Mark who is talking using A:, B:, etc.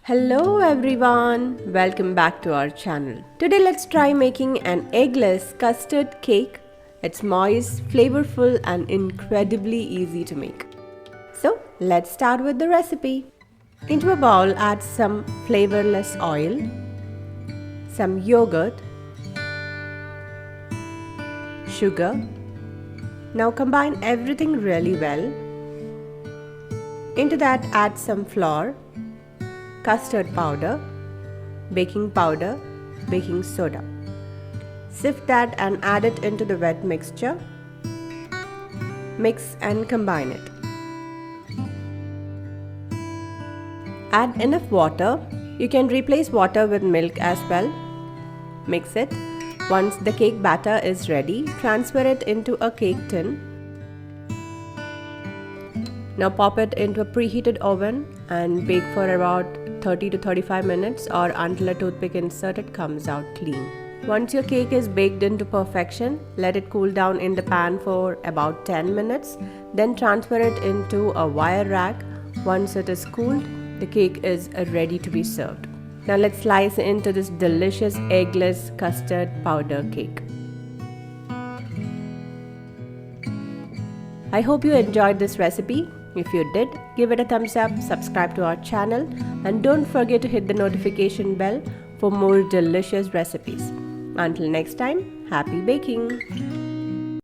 A: Hello everyone, welcome back to our channel. Today let's try making an eggless custard cake. It's moist, flavorful and incredibly easy to make. So let's start with the recipe. Into a bowl add some flavorless oil, some yogurt, sugar. Now combine everything really well. Into that add some flour, custard powder, baking powder, baking soda. Sift that and add it into the wet mixture. Mix and combine it. Add enough water. You can replace water with milk as well. Mix it. Once the cake batter is ready, transfer it into a cake tin. Now pop it into a preheated oven and bake for about 30 to 35 minutes or until a toothpick inserted comes out clean. Once your cake is baked into perfection, let it cool down in the pan for about 10 minutes. Then transfer it into a wire rack. Once it is cooled, the cake is ready to be served. Now let's slice into this delicious eggless custard powder cake. I hope you enjoyed this recipe. If you did, give it a thumbs up, subscribe to our channel and don't forget to hit the notification bell for more delicious recipes. Until next time, happy baking!